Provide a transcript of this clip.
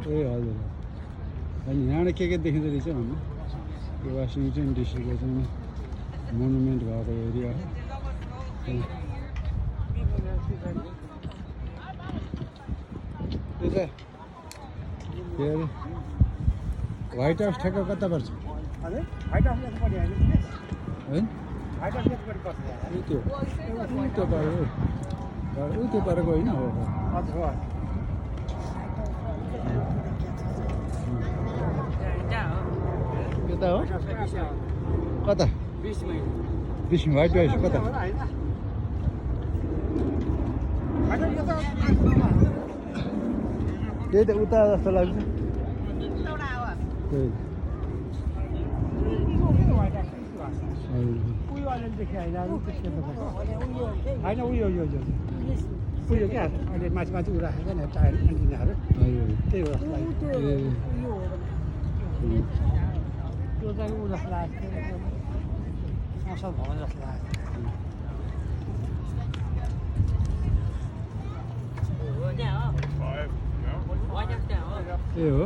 ए हजुर अनि यहाँ के देखिँदो रहेछ भन्नु यो वासिङटन डिसीको चाहिँ मोनुमेन्ट भएको एरिया हो त्यो चाहिँ व्हाइट हाउस ठ्याक्क कता पर्छ व्हाइट हाउस है त्यो पारेको होइन हो कता हो कता 20 व्हाइट हाउस कता त्यही त उता जस्तो लाग्छ त्यही होइन उयो क्या अहिले माथि माथि उ राखेको नि टायर एन्टिनाहरू त्यही हो जस्तो लाग्यो त्यो चाहिँ उ जस्तो लागेको मौसम भवन जस्तो लागेको ए हो